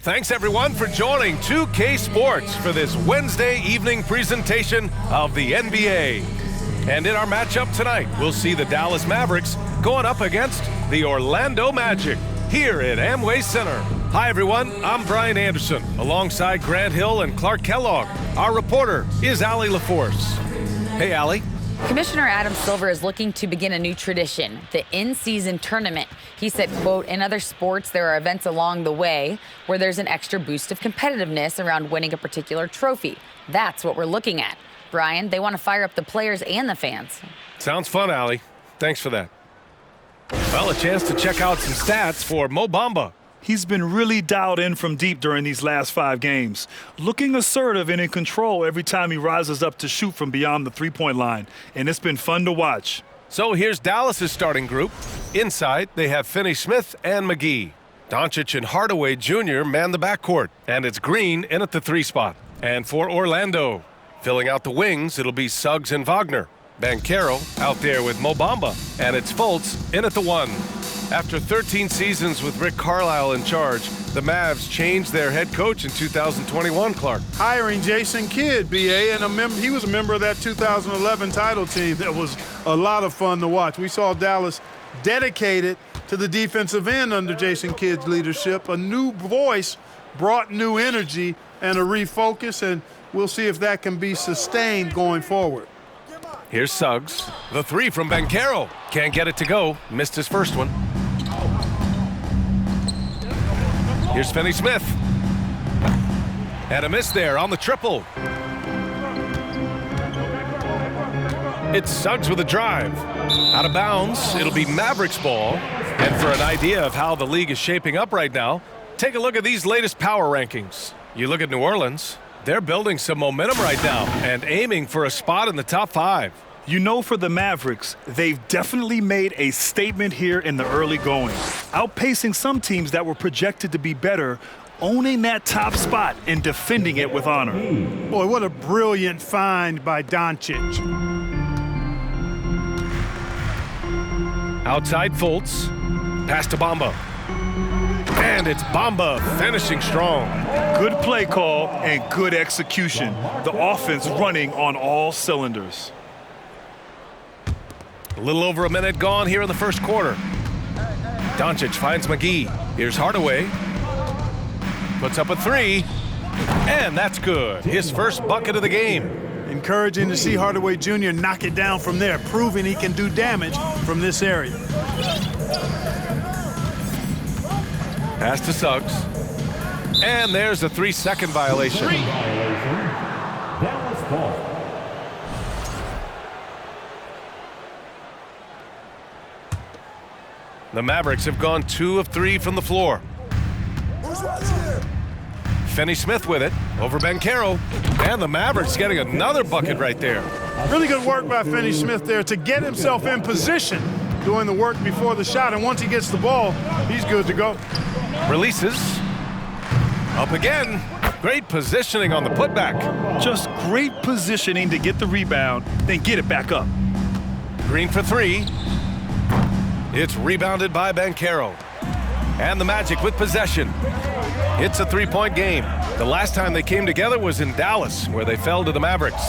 Thanks, everyone, for joining 2K Sports for this Wednesday evening presentation of the NBA. And in our matchup tonight, we'll see the Dallas Mavericks going up against the Orlando Magic here at Amway Center. Hi, everyone. I'm Brian Anderson, alongside Grant Hill and Clark Kellogg. Our reporter is Allie LaForce. Hey, Allie. Commissioner Adam Silver is looking to begin a new tradition, the in-season tournament. He said, quote, in other sports, there are events along the way where there's an extra boost of competitiveness around winning a particular trophy. That's what we're looking at. Brian, they want to fire up the players and the fans. Sounds fun, Allie. Thanks for that. Well, a chance to check out some stats for Mo Bamba. He's been really dialed in from deep during these last 5 games, looking assertive and in control every time he rises up to shoot from beyond the three-point line, and it's been fun to watch. So here's Dallas's starting group. Inside, they have Finney-Smith and McGee. Doncic and Hardaway Jr. man the backcourt, and it's Green in at the 3 spot. And for Orlando, filling out the wings, it'll be Suggs and Wagner. Banchero out there with Mo Bamba, and it's Fultz in at the 1. After 13 seasons with Rick Carlisle in charge, the Mavs changed their head coach in 2021, Clark. Hiring Jason Kidd, BA, and he was a member of that 2011 title team. That was a lot of fun to watch. We saw Dallas dedicated to the defensive end under Jason Kidd's leadership. A new voice brought new energy and a refocus, and we'll see if that can be sustained going forward. Here's Suggs. The 3 from Banchero. Can't get it to go. Missed his first one. Here's Finney-Smith. And a miss there on the triple. It's Suggs with a drive. Out of bounds, it'll be Mavericks ball. And for an idea of how the league is shaping up right now, take a look at these latest power rankings. You look at New Orleans, they're building some momentum right now and aiming for a spot in the top 5. You know, for the Mavericks, they've definitely made a statement here in the early going, outpacing some teams that were projected to be better, owning that top spot and defending it with honor. Boy, what a brilliant find by Doncic. Outside Fultz, pass to Bamba. And it's Bamba finishing strong. Good play call and good execution. The offense running on all cylinders. A little over a minute gone here in the first quarter. Doncic finds McGee. Here's Hardaway. Puts up a 3. And that's good. His first bucket of the game. Encouraging to see Hardaway Jr. knock it down from there, proving he can do damage from this area. Pass to Suggs. And there's a 3-second violation. Dallas ball. The Mavericks have gone 2 of 3 from the floor. Finney-Smith with it over Banchero. And the Mavericks getting another bucket right there. Really good work by Finney-Smith there to get himself in position, doing the work before the shot. And once he gets the ball, he's good to go. Releases. Up again. Great positioning on the putback. Just great positioning to get the rebound, then get it back up. Green for 3. It's rebounded by Banchero. And the Magic with possession. It's a 3-point game. The last time they came together was in Dallas, where they fell to the Mavericks.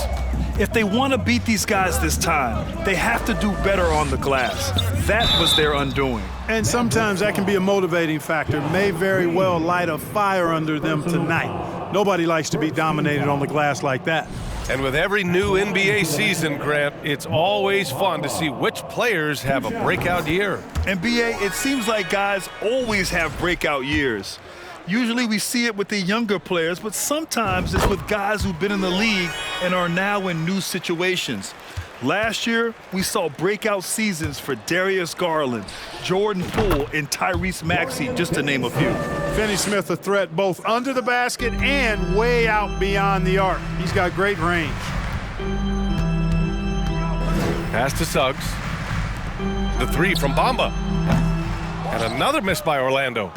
If they want to beat these guys this time, they have to do better on the glass. That was their undoing. And sometimes that can be a motivating factor. May very well light a fire under them tonight. Nobody likes to be dominated on the glass like that. And with every new NBA season, Grant, it's always fun to see which players have a breakout year. And BA, it seems like guys always have breakout years. Usually we see it with the younger players, but sometimes it's with guys who've been in the league and are now in new situations. Last year, we saw breakout seasons for Darius Garland, Jordan Poole, and Tyrese Maxey, just to name a few. Finney-Smith a threat both under the basket and way out beyond the arc. He's got great range. Pass to Suggs. The 3 from Bamba. And another miss by Orlando.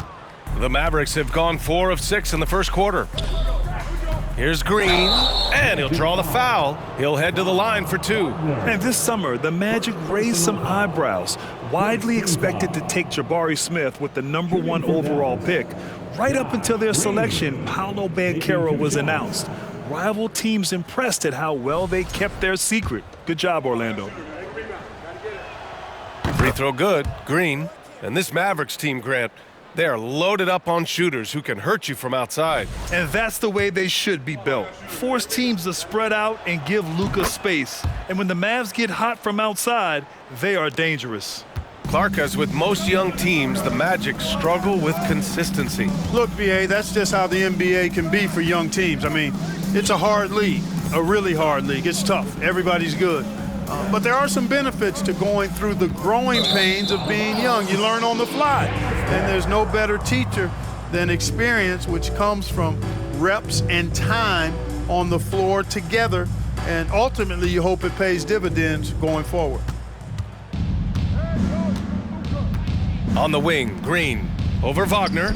The Mavericks have gone 4 of 6 in the first quarter. Here's Green, and he'll draw the foul. He'll head to the line for 2. And this summer, the Magic raised some eyebrows. Widely expected to take Jabari Smith with the #1 overall pick. Right up until their selection, Paolo Banchero was announced. Rival teams impressed at how well they kept their secret. Good job, Orlando. Free throw good, Green. And this Mavericks team, Grant, they are loaded up on shooters who can hurt you from outside. And that's the way they should be built. Force teams to spread out and give Luka space. And when the Mavs get hot from outside, they are dangerous. Clark, as with most young teams, the Magic struggle with consistency. Look, BA, that's just how the NBA can be for young teams. I mean, it's a hard league, a really hard league. It's tough. Everybody's good. But there are some benefits to going through the growing pains of being young. You learn on the fly. And there's no better teacher than experience, which comes from reps and time on the floor together. And ultimately, you hope it pays dividends going forward. On the wing, Green over Wagner.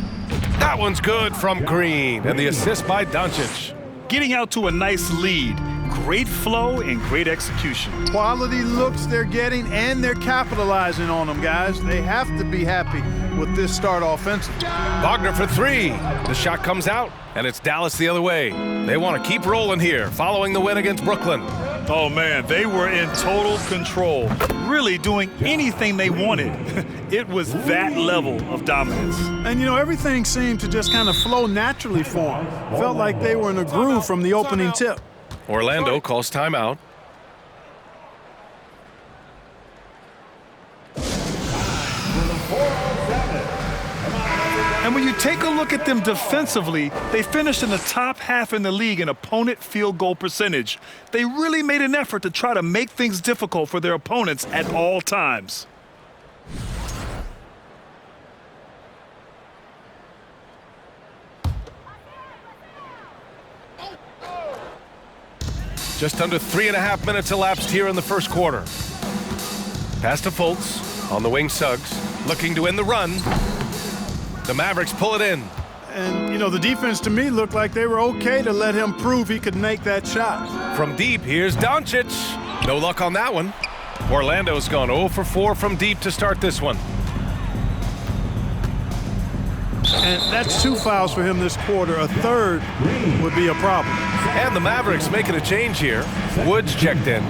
That one's good from Green. And the assist by Doncic. Getting out to a nice lead. Great flow and great execution. Quality looks they're getting, and they're capitalizing on them, guys. They have to be happy with this start offensively. Wagner for three. The shot comes out, and it's Dallas the other way. They want to keep rolling here, following the win against Brooklyn. Oh, man, they were in total control, really doing anything they wanted. It was that level of dominance. And, you know, everything seemed to just kind of flow naturally for them. Felt like they were in a groove from the opening tip. Orlando calls timeout. And when you take a look at them defensively, they finished in the top half in the league in opponent field goal percentage. They really made an effort to try to make things difficult for their opponents at all times. Just under 3.5 minutes elapsed here in the first quarter. Pass to Fultz. On the wing, Suggs. Looking to win the run. The Mavericks pull it in. And, you know, the defense to me looked like they were okay to let him prove he could make that shot. From deep, here's Doncic. No luck on that one. Orlando's gone 0 for 4 from deep to start this one. And that's 2 fouls for him this quarter. A third would be a problem. And the Mavericks making a change here. Woods checked in.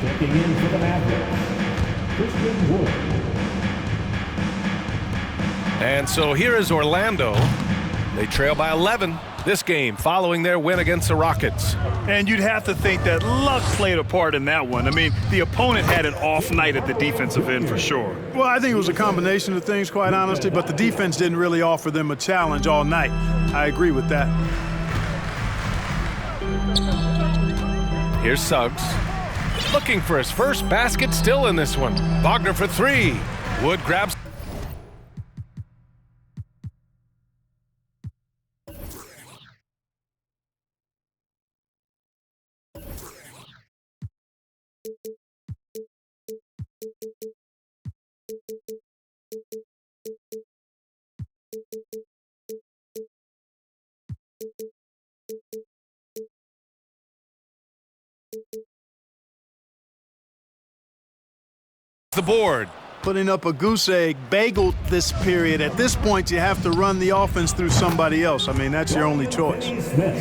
Checking in for the Mavericks, Christian Wood. And so here is Orlando. They trail by 11 this game following their win against the Rockets. And you'd have to think that luck played a part in that one. I mean, the opponent had an off night at the defensive end for sure. Well, I think it was a combination of things, quite honestly, but the defense didn't really offer them a challenge all night. I agree with that. Here's Suggs. Looking for his first basket still in this one. Wagner for three. Wood grabs. The board. Putting up a goose egg, bageled this period. At this point, you have to run the offense through somebody else. I mean, that's your only choice.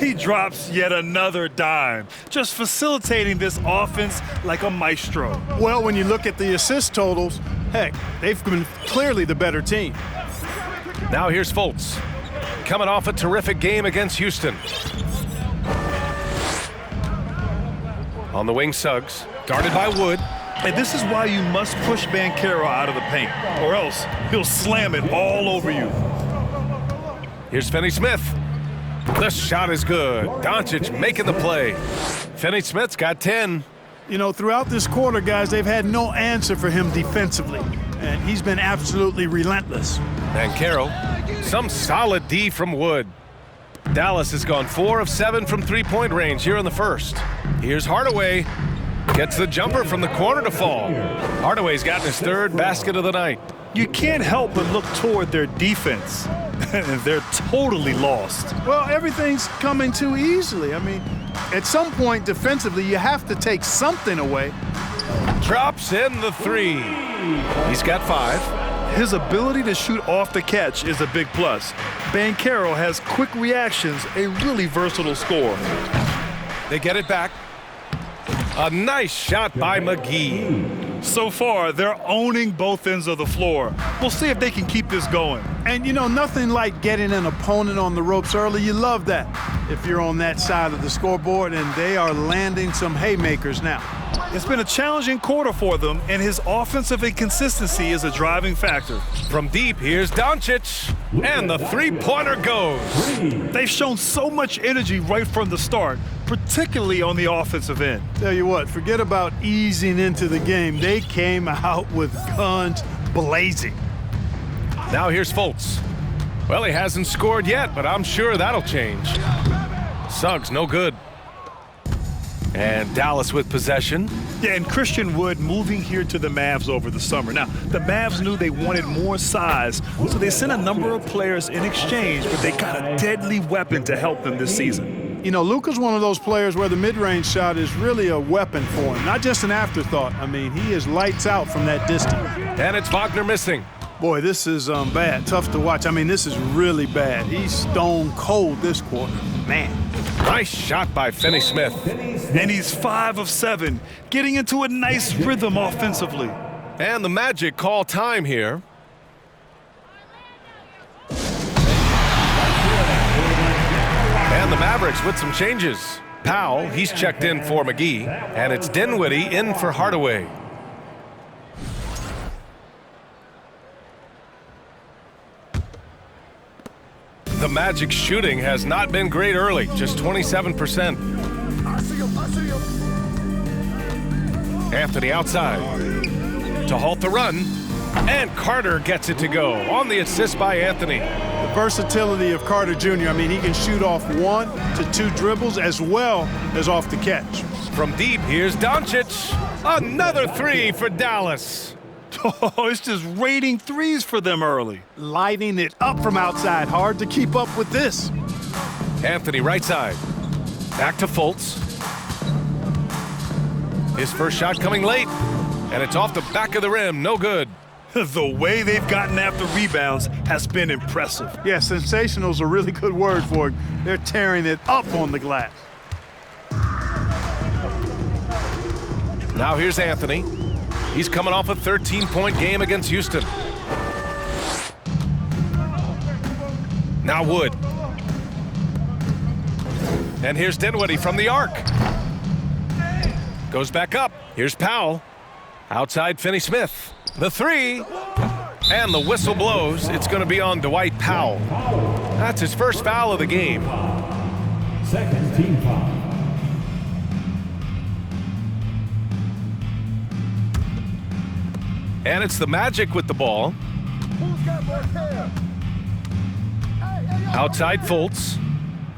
He drops yet another dime, just facilitating this offense like a maestro. Well, when you look at the assist totals, heck, they've been clearly the better team. Now here's Fultz. Coming off a terrific game against Houston. On the wing, Suggs. Guarded by Wood. And this is why you must push Banchero out of the paint, or else he'll slam it all over you. Here's Finney-Smith. The shot is good. Doncic making the play. Finney-Smith's got 10. You know, throughout this quarter, guys, they've had no answer for him defensively, and he's been absolutely relentless. Banchero, some solid D from Wood. Dallas has gone 4 of 7 from three-point range here in the first. Here's Hardaway. Gets the jumper from the corner to fall. Hardaway's gotten his third basket of the night. You can't help but look toward their defense. They're totally lost. Well, everything's coming too easily. I mean, at some point defensively, you have to take something away. Drops in the three. He's got 5. His ability to shoot off the catch is a big plus. Banchero has quick reactions, a really versatile scorer. They get it back. A nice shot by McGee. So far, they're owning both ends of the floor. We'll see if they can keep this going. And, you know, nothing like getting an opponent on the ropes early. You love that if you're on that side of the scoreboard, and they are landing some haymakers now. It's been a challenging quarter for them, and his offensive inconsistency is a driving factor. From deep, here's Doncic, and the three-pointer goes. They've shown so much energy right from the start, particularly on the offensive end. Tell you what, forget about easing into the game. They came out with guns blazing. Now here's Fultz. Well, he hasn't scored yet, but I'm sure that'll change. Suggs, no good. And Dallas with possession. Yeah, and Christian Wood moving here to the Mavs over the summer. Now, the Mavs knew they wanted more size, so they sent a number of players in exchange, but they got a deadly weapon to help them this season. You know, Luka's one of those players where the mid-range shot is really a weapon for him, not just an afterthought. I mean, he is lights out from that distance. And it's Wagner missing. Boy, this is bad, tough to watch. I mean, this is really bad. He's stone cold this quarter, man. Nice shot by Finney-Smith. And he's 5 of 7, getting into a nice rhythm offensively. And the Magic call time here. And the Mavericks with some changes. Powell, he's checked in for McGee, and it's Dinwiddie in for Hardaway. The Magic shooting has not been great early, just 27%. Anthony outside to halt the run, and Carter gets it to go on the assist by Anthony. The versatility of Carter Jr., I mean, he can shoot off 1 to 2 dribbles as well as off the catch. From deep, here's Doncic. Another three for Dallas. Oh, it's just raining threes for them early. Lighting it up from outside. Hard to keep up with this. Anthony right side. Back to Fultz. His first shot coming late, and it's off the back of the rim. No good. The way they've gotten after rebounds has been impressive. Yeah, sensational is a really good word for it. They're tearing it up on the glass. Now here's Anthony. He's coming off a 13-point game against Houston. Now Wood. And here's Dinwiddie from the arc. Goes back up. Here's Powell. Outside Finney-Smith. The three. And the whistle blows. It's going to be on Dwight Powell. That's his first foul of the game. Second team foul. And it's the Magic with the ball. Outside Fultz.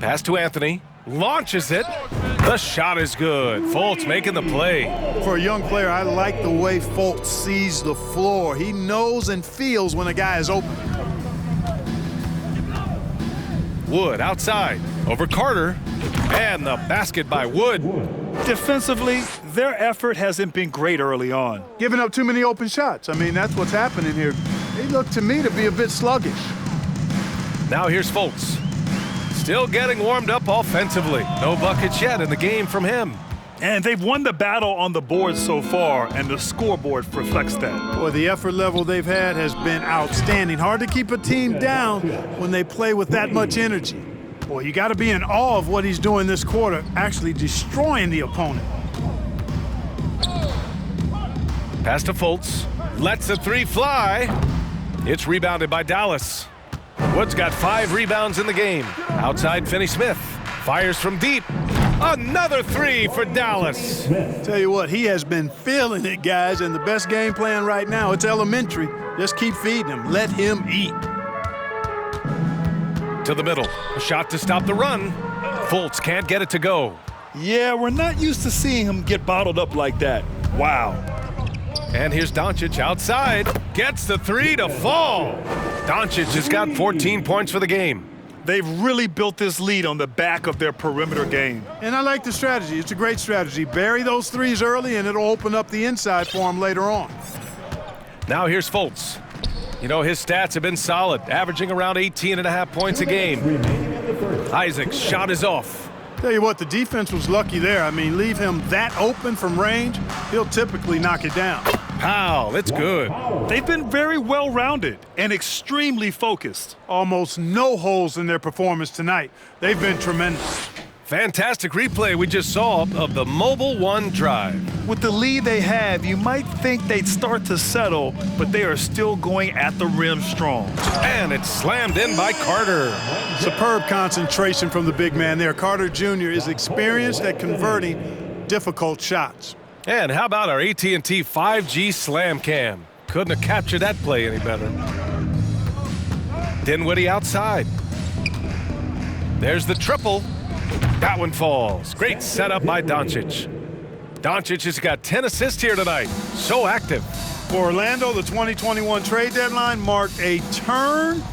Pass to Anthony. Launches it. The shot is good. Fultz making the play. For a young player, I like the way Fultz sees the floor. He knows and feels when a guy is open. Wood outside. Over Carter. And the basket by Wood. Defensively, their effort hasn't been great early on. Giving up too many open shots. I mean, that's what's happening here. They look to me to be a bit sluggish. Now here's Fultz. Still getting warmed up offensively. No buckets yet in the game from him. And they've won the battle on the board so far, and the scoreboard reflects that. Boy, the effort level they've had has been outstanding. Hard to keep a team down when they play with that much energy. Boy, you got to be in awe of what he's doing this quarter, actually destroying the opponent. Pass to Fultz. Lets the three fly. It's rebounded by Dallas. Wood's got 5 rebounds in the game. Outside Finney-Smith. Fires from deep. Another three for Dallas. Tell you what, he has been feeling it, guys, and the best game plan right now, it's elementary. Just keep feeding him. Let him eat. To the middle. A shot to stop the run. Fultz can't get it to go. Yeah, we're not used to seeing him get bottled up like that. Wow. And here's Doncic outside. Gets the three to fall. Doncic has got 14 points for the game. They've really built this lead on the back of their perimeter game. And I like the strategy. It's a great strategy. Bury those threes early, and it'll open up the inside for him later on. Now here's Fultz. You know, his stats have been solid, averaging around 18.5 points a game. Isaac's shot is off. Tell you what, the defense was lucky there. I mean, leave him that open from range, he'll typically knock it down. Powell, it's good. They've been very well-rounded and extremely focused. Almost no holes in their performance tonight. They've been tremendous. Fantastic replay we just saw of the Mobile One drive. With the lead they have, you might think they'd start to settle, but they are still going at the rim strong. And it's slammed in by Carter. Superb concentration from the big man there. Carter Jr. is experienced at converting difficult shots. And how about our AT&T 5G Slam Cam? Couldn't have captured that play any better. Dinwiddie outside. There's the triple. That one falls. Great setup by Doncic. Doncic has got 10 assists here tonight. So active. For Orlando, the 2021 trade deadline marked a turn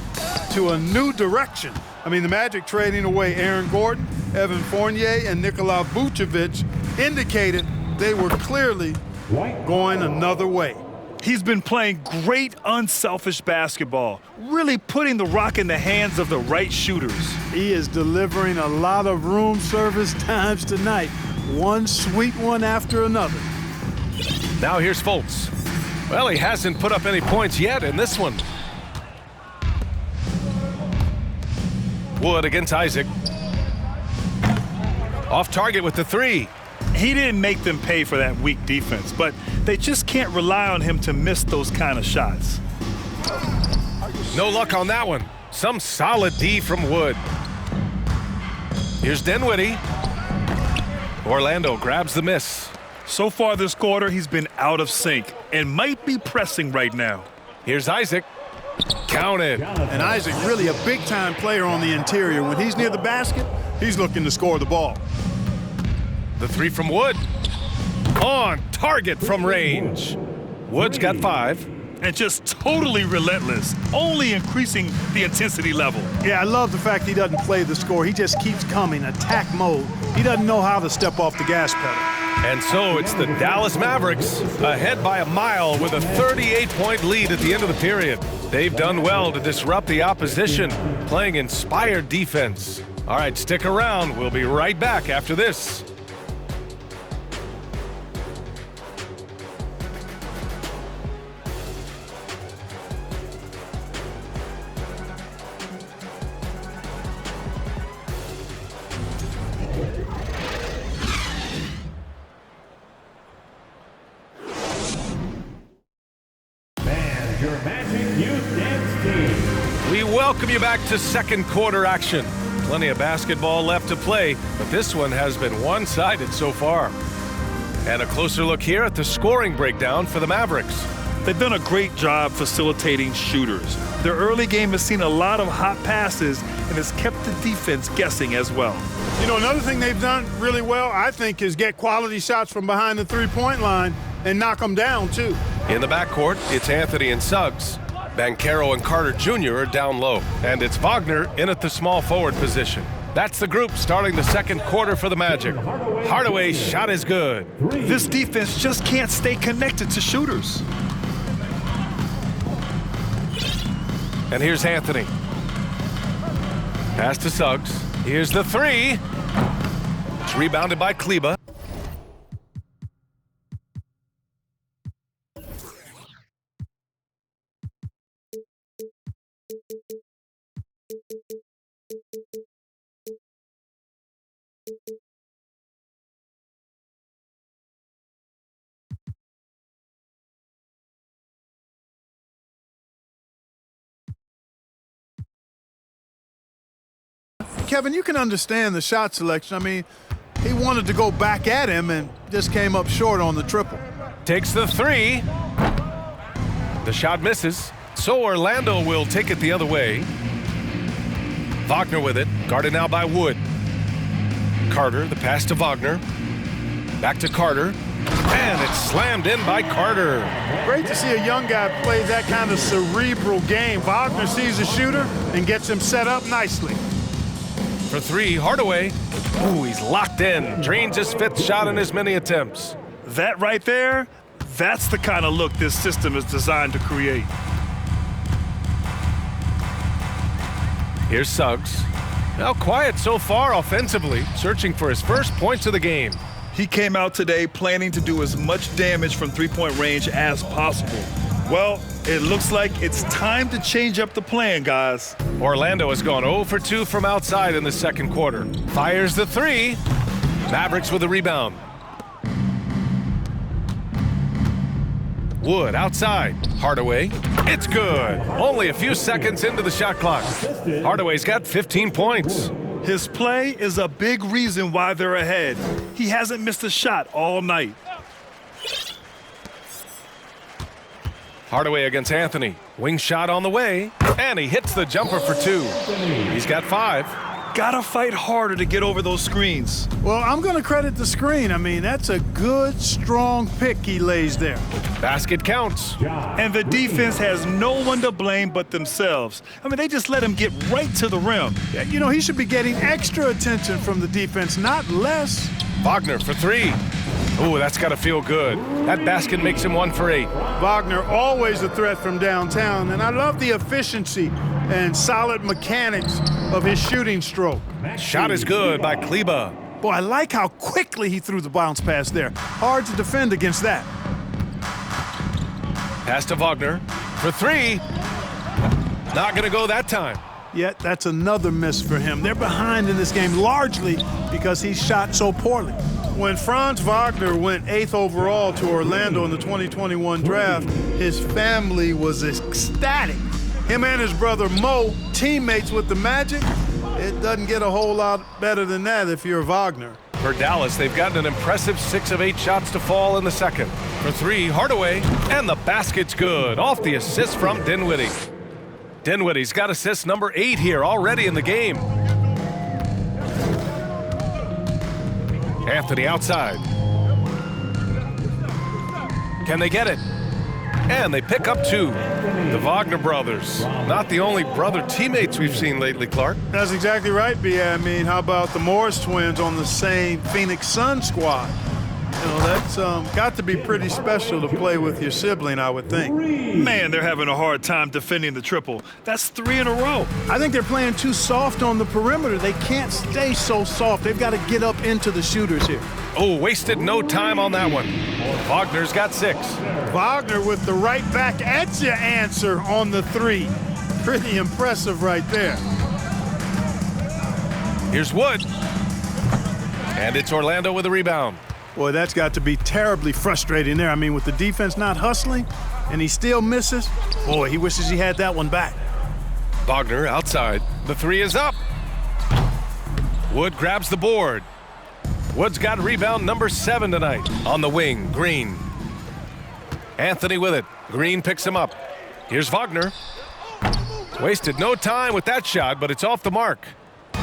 to a new direction. I mean, the Magic trading away Aaron Gordon, Evan Fournier, and Nikola Vucevic indicated they were clearly going another way. He's been playing great, unselfish basketball, really putting the rock in the hands of the right shooters. He is delivering a lot of room service times tonight, one sweet one after another. Now here's Fultz. Well, he hasn't put up any points yet in this one. Wood against Isaac. Off target with the three. He didn't make them pay for that weak defense, but they just can't rely on him to miss those kind of shots. No luck on that one. Some solid D from Wood. Here's Dinwiddie. Orlando grabs the miss. So far this quarter, he's been out of sync and might be pressing right now. Here's Isaac. Counted. And Isaac really a big-time player on the interior. When he's near the basket, he's looking to score the ball. The three from Wood. On target from range. Wood's got 5. And just totally relentless, only increasing the intensity level. Yeah, I love the fact he doesn't play the score. He just keeps coming, attack mode. He doesn't know how to step off the gas pedal. And so it's the Dallas Mavericks ahead by a mile with a 38-point lead at the end of the period. They've done well to disrupt the opposition, playing inspired defense. All right, stick around. We'll be right back after this. Your Magic Youth Dance Team. We welcome you back to second quarter action. Plenty of basketball left to play, but this one has been one-sided so far. And a closer look here at the scoring breakdown for the Mavericks. They've done a great job facilitating shooters. Their early game has seen a lot of hot passes and has kept the defense guessing as well. You know, another thing they've done really well, I think, is get quality shots from behind the three-point line and knock them down, too. In the backcourt, it's Anthony and Suggs. Banchero and Carter Jr. are down low. And it's Wagner in at the small forward position. That's the group starting the second quarter for the Magic. Hardaway's shot is good. This defense just can't stay connected to shooters. And here's Anthony. Pass to Suggs. Here's the three. It's rebounded by Kleba. Kevin, you can understand the shot selection. I mean, he wanted to go back at him and just came up short on the triple. Takes the three. The shot misses. So Orlando will take it the other way. Wagner with it. Guarded now by Wood. Carter, the pass to Wagner. Back to Carter. And it's slammed in by Carter. Great to see a young guy play that kind of cerebral game. Wagner sees a shooter and gets him set up nicely. For three, Hardaway. Ooh, he's locked in. Drains his 5th shot in as many attempts. That right there, that's the kind of look this system is designed to create. Here's Suggs. Now quiet so far offensively, searching for his first points of the game. He came out today planning to do as much damage from three-point range as possible. Well, it looks like it's time to change up the plan, guys. Orlando has gone 0 for 2 from outside in the second quarter. Fires the three. Mavericks with a rebound. Wood outside. Hardaway. It's good. Only a few seconds into the shot clock. Hardaway's got 15 points. His play is a big reason why they're ahead. He hasn't missed a shot all night. Hardaway against Anthony. Wing shot on the way. And he hits the jumper for 2. He's got 5. Gotta fight harder to get over those screens. Well, I'm going to credit the screen. I mean, that's a good, strong pick he lays there. Basket counts. And the defense has no one to blame but themselves. I mean, they just let him get right to the rim. Yeah, you know, he should be getting extra attention from the defense, not less. Wagner for 3. Ooh, that's got to feel good. That basket makes him 1 for 8. Wagner always a threat from downtown, and I love the efficiency and solid mechanics of his shooting stroke. Shot is good by Kleba. Boy, I like how quickly he threw the bounce pass there. Hard to defend against that. Pass to Wagner for 3. Not going to go that time. Yet that's another miss for him. They're behind in this game largely because he shot so poorly. When Franz Wagner went 8th overall to Orlando in the 2021 draft, his family was ecstatic. Him and his brother Mo, teammates with the Magic. It doesn't get a whole lot better than that if you're Wagner. For Dallas, they've gotten an impressive 6 of 8 shots to fall in the second. For 3, Hardaway, and the basket's good. Off the assist from Dinwiddie. Dinwiddie's got assist number 8 here already in the game. Anthony outside. Can they get it? And they pick up 2. The Wagner brothers. Not the only brother teammates we've seen lately, Clark. That's exactly right, B.A. I mean, how about the Morris twins on the same Phoenix Suns squad? You know, that's got to be pretty special to play with your sibling, I would think. Man, they're having a hard time defending the triple. That's 3 in a row. I think they're playing too soft on the perimeter. They can't stay so soft. They've got to get up into the shooters here. Oh, wasted no time on that one. Wagner's got 6. Wagner with the right back at your answer on the 3. Pretty impressive right there. Here's Wood. And it's Orlando with a rebound. Boy, that's got to be terribly frustrating there. I mean, with the defense not hustling and he still misses, boy, he wishes he had that one back. Wagner outside. The 3 is up. Wood grabs the board. Wood's got rebound number 7 tonight. On the wing, Green. Anthony with it. Green picks him up. Here's Wagner. Wasted no time with that shot, but it's off the mark.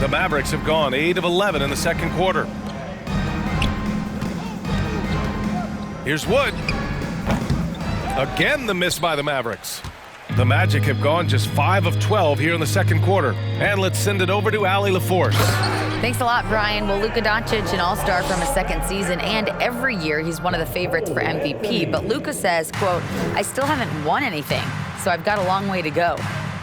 The Mavericks have gone 8 of 11 in the second quarter. Here's Wood. Again, the miss by the Mavericks. The Magic have gone just 5 of 12 here in the second quarter. And let's send it over to Allie LaForce. Thanks a lot, Brian. Well, Luka Doncic, an all-star from his second season, and every year he's one of the favorites for MVP. But Luka says, quote, I still haven't won anything, so I've got a long way to go.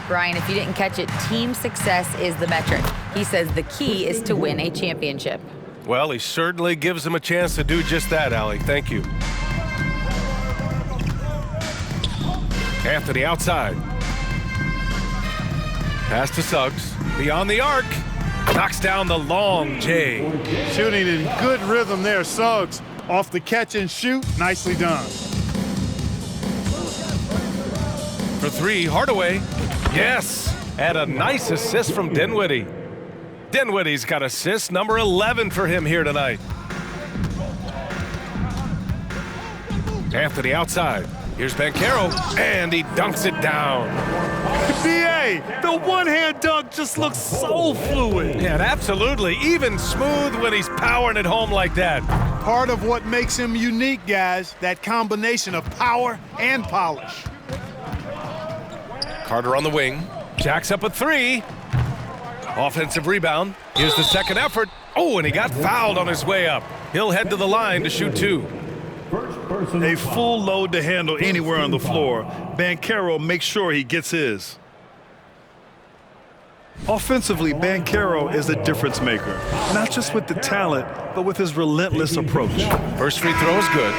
Brian, if you didn't catch it, team success is the metric. He says the key is to win a championship. Well, he certainly gives him a chance to do just that, Allie. Thank you. Anthony outside. Pass to Suggs. Beyond the arc. Knocks down the long J. Shooting in good rhythm there, Suggs. Off the catch and shoot, nicely done. For 3, Hardaway. Yes, and a nice assist from Dinwiddie. Dinwiddie's got assist number 11 for him here tonight. Anthony outside. Here's Banchero, and he dunks it down. B.A., the one-hand dunk just looks so fluid. Yeah, absolutely. Even smooth when he's powering it home like that. Part of what makes him unique, guys, that combination of power and polish. Carter on the wing. Jacks up a 3. Offensive rebound. Here's the second effort. Oh, and he got fouled on his way up. He'll head to the line to shoot 2. A full load to handle anywhere on the floor. Banchero makes sure he gets his. Offensively, Banchero is a difference maker, not just with the talent, but with his relentless approach. First free throw is good.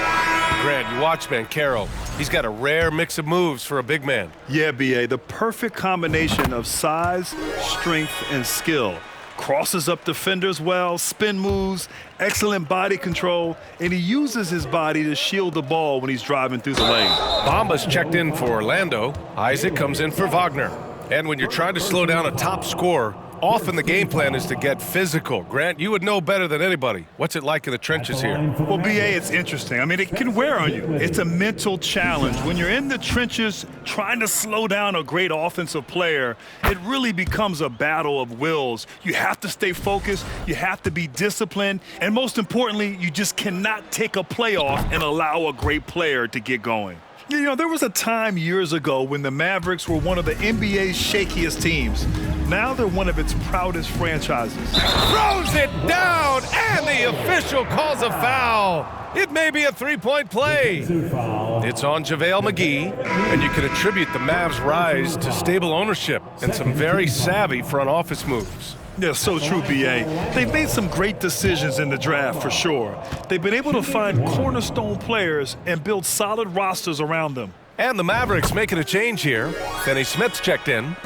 Grant, you watch Banchero. He's got a rare mix of moves for a big man. Yeah, B.A., the perfect combination of size, strength, and skill. Crosses up defenders well, spin moves, excellent body control, and he uses his body to shield the ball when he's driving through the lane. Bamba's checked in for Orlando. Isaac comes in for Wagner. And when you're trying to slow down a top scorer, often the game plan is to get physical. Grant, you would know better than anybody. What's it like in the trenches here? Well, B.A., it's interesting. I mean, it can wear on you. It's a mental challenge. When you're in the trenches trying to slow down a great offensive player, it really becomes a battle of wills. You have to stay focused. You have to be disciplined. And most importantly, you just cannot take a play off and allow a great player to get going. You know, there was a time years ago when the Mavericks were one of the NBA's shakiest teams. Now they're one of its proudest franchises. Throws it down, and the official calls a foul. It may be a three-point play. It's on JaVale McGee, and you can attribute the Mavs' rise to stable ownership and some very savvy front office moves. Yeah, so true, B.A. They've made some great decisions in the draft, for sure. They've been able to find cornerstone players and build solid rosters around them. And the Mavericks making a change here. Finney Smith's checked in.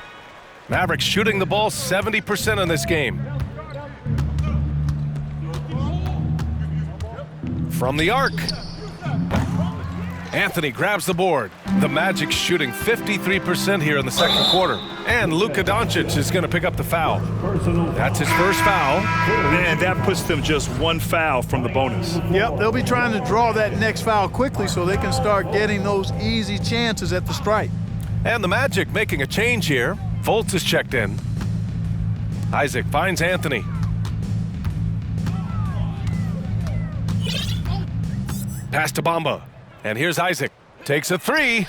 Mavericks shooting the ball 70% in this game. From the arc. Anthony grabs the board. The Magic shooting 53% here in the second quarter. And Luka Doncic is going to pick up the foul. That's his first foul. Man, that puts them just one foul from the bonus. Yep, they'll be trying to draw that next foul quickly so they can start getting those easy chances at the stripe. And the Magic making a change here. Fultz is checked in. Isaac finds Anthony. Pass to Bamba. And here's Isaac. Takes a three.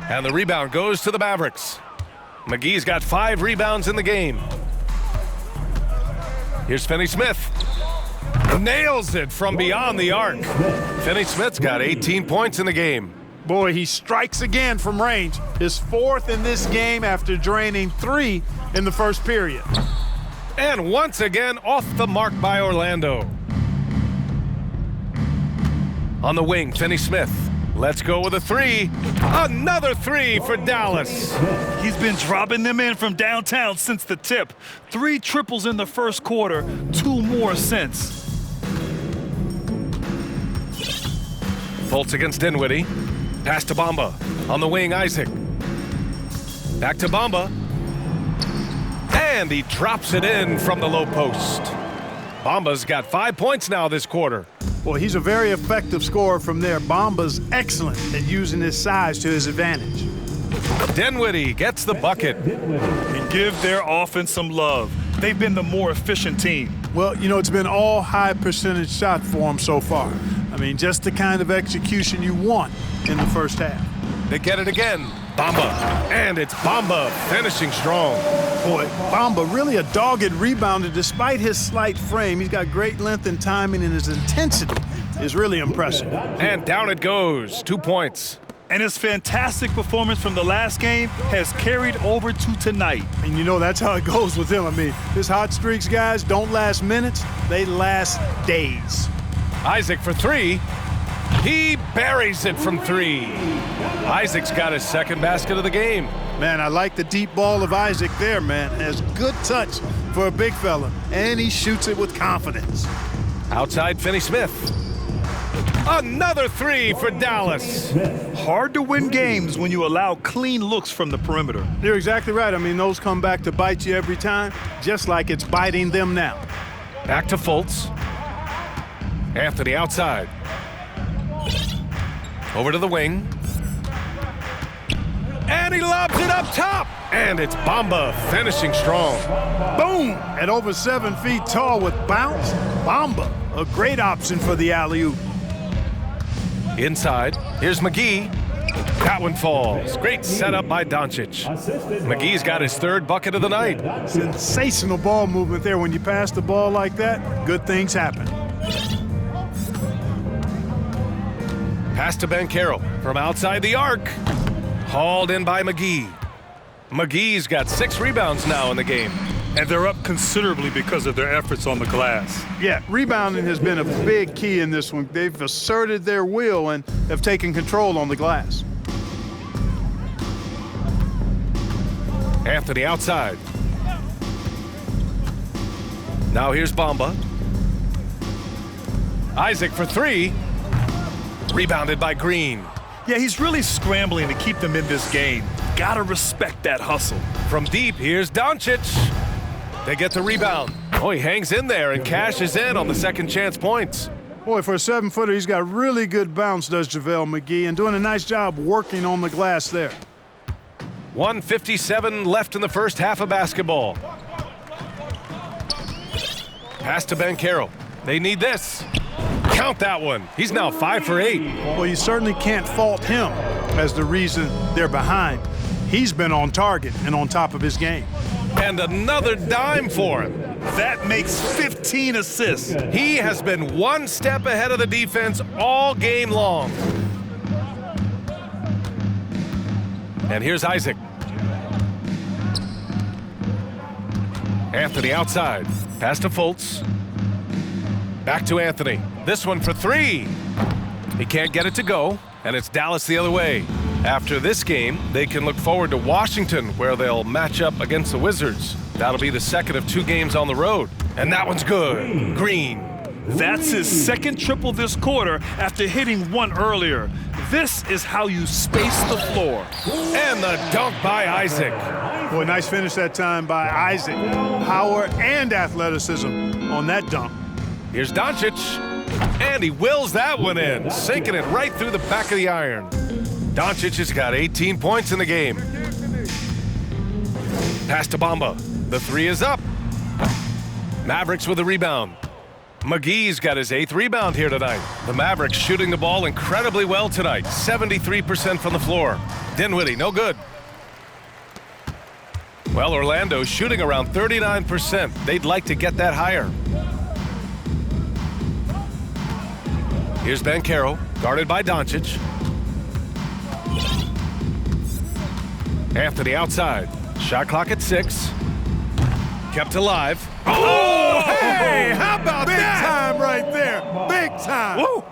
And the rebound goes to the Mavericks. McGee's got 5 rebounds in the game. Here's Finney Smith. Nails it from beyond the arc. Finney Smith's got 18 points in the game. Boy, he strikes again from range. His 4th in this game after draining 3 in the first period. And once again, off the mark by Orlando. On the wing, Finney Smith. Let's go with a 3. Another 3 for Dallas. He's been dropping them in from downtown since the tip. 3 triples in the first quarter, 2 more since. Fultz against Dinwiddie. Pass to Bamba. On the wing, Isaac. Back to Bamba. And he drops it in from the low post. Bamba's got 5 points now this quarter. Well, he's a very effective scorer from there. Bamba's excellent at using his size to his advantage. Dinwiddie gets the bucket. And give their offense some love. They've been the more efficient team. Well, you know, it's been all high percentage shot for him so far. I mean, just the kind of execution you want in the first half. They get it again. Bamba. And it's Bamba finishing strong. Boy, Bamba really a dogged rebounder despite his slight frame. He's got great length and timing, and his intensity is really impressive. And down it goes. 2 points. And his fantastic performance from the last game has carried over to tonight. And you know, that's how it goes with him. I mean, his hot streaks, guys, don't last minutes. They last days. Isaac for 3. He buries it from 3. Isaac's got his second basket of the game. Man, I like the deep ball of Isaac there, man. Has good touch for a big fella, and he shoots it with confidence. Outside, Finney Smith. Another 3 for Dallas. Hard to win games when you allow clean looks from the perimeter. You're exactly right. I mean, those come back to bite you every time, just like it's biting them now. Back to Fultz. Anthony outside. Over to the wing. And he lobs it up top. And it's Bamba finishing strong. Boom! At over 7 feet tall with bounce, Bamba, a great option for the alley-oop. Inside, here's McGee. That one falls. Great setup by Doncic. McGee's got his 3rd bucket of the night. Sensational ball movement there. When you pass the ball like that, good things happen. Pass to Banchero from outside the arc. Hauled in by McGee. McGee's got 6 rebounds now in the game. And they're up considerably because of their efforts on the glass. Yeah, rebounding has been a big key in this one. They've asserted their will and have taken control on the glass. Anthony outside. Now here's Bamba. Isaac for 3. Rebounded by Green. Yeah, he's really scrambling to keep them in this game. Gotta respect that hustle. From deep, here's Doncic. They get the rebound. Oh, he hangs in there and cashes in on the second chance points. Boy, for a 7-footer, he's got really good bounce, does JaVale McGee, and doing a nice job working on the glass there. 1:57 left in the first half of basketball. Pass to Banchero. They need this. Count that one. He's now 5 for 8. Well, you certainly can't fault him as the reason they're behind. He's been on target and on top of his game. And another dime for him. That makes 15 assists. He has been one step ahead of the defense all game long. And here's Isaac. Anthony outside. Pass to Fultz. Back to Anthony. This one for 3. He can't get it to go, and it's Dallas the other way. After this game, they can look forward to Washington, where they'll match up against the Wizards. That'll be the second of 2 games on the road. And that one's good. Green. That's his second triple this quarter after hitting one earlier. This is how you space the floor. And the dunk by Isaac. Boy, nice finish that time by Isaac. Power and athleticism on that dunk. Here's Doncic. And he wills that one in, sinking it right through the back of the iron. Doncic has got 18 points in the game. Pass to Bamba. The 3 is up. Mavericks with a rebound. McGee's got his 8th rebound here tonight. The Mavericks shooting the ball incredibly well tonight. 73% from the floor. Dinwiddie, no good. Well, Orlando's shooting around 39%. They'd like to get that higher. Here's Banchero, guarded by Doncic. Anthony outside. Shot clock at 6. Kept alive. Oh, hey, how about Big that? time right there. Big time. Ooh,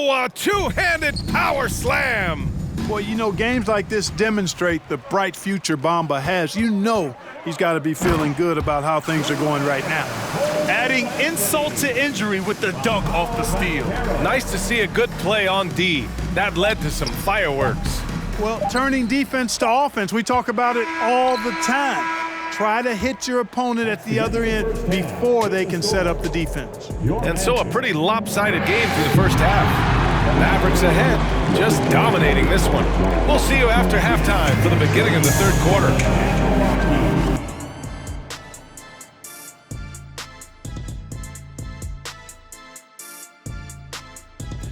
a 2-handed power slam. Boy, you know, games like this demonstrate the bright future Bamba has. You know he's got to be feeling good about how things are going right now. Adding insult to injury with the dunk off the steal. Nice to see a good play on D. That led to some fireworks. Well, turning defense to offense, we talk about it all the time. Try to hit your opponent at the other end before they can set up the defense. And so a pretty lopsided game through the first half. Mavericks ahead, just dominating this one. We'll see you after halftime for the beginning of the third quarter.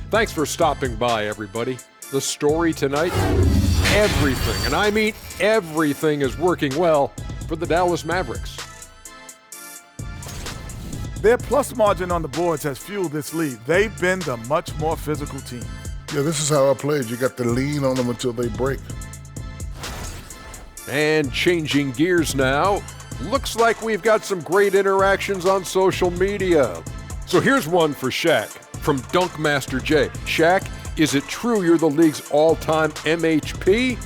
Thanks for stopping by, everybody. The story tonight, everything, and I mean everything, is working well for the Dallas Mavericks. Their plus margin on the boards has fueled this lead. They've been the much more physical team. Yeah, this is how I played. You got to lean on them until they break. And changing gears now, looks like we've got some great interactions on social media. So here's one for Shaq from Dunkmaster J. Shaq, is it true you're the league's all-time MHP?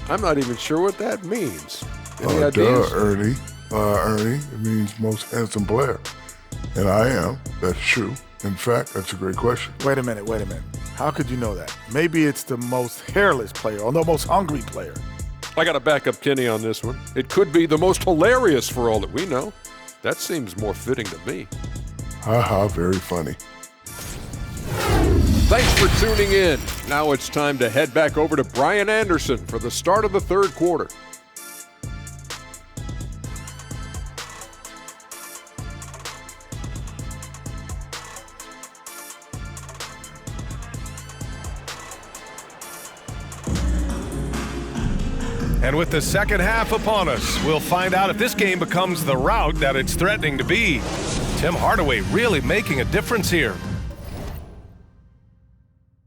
I'm not even sure what that means. Any ideas? Ernie. It means most handsome player. And I am. That's true. In fact, that's a great question. Wait a minute. How could you know that? Maybe it's the most hairless player or the most hungry player. I got to back up Kenny on this one. It could be the most hilarious for all that we know. That seems more fitting to me. Ha, very funny. Thanks for tuning in. Now it's time to head back over to Brian Anderson for the start of the third quarter. And with the second half upon us, we'll find out if this game becomes the rout that it's threatening to be. Tim Hardaway really making a difference here.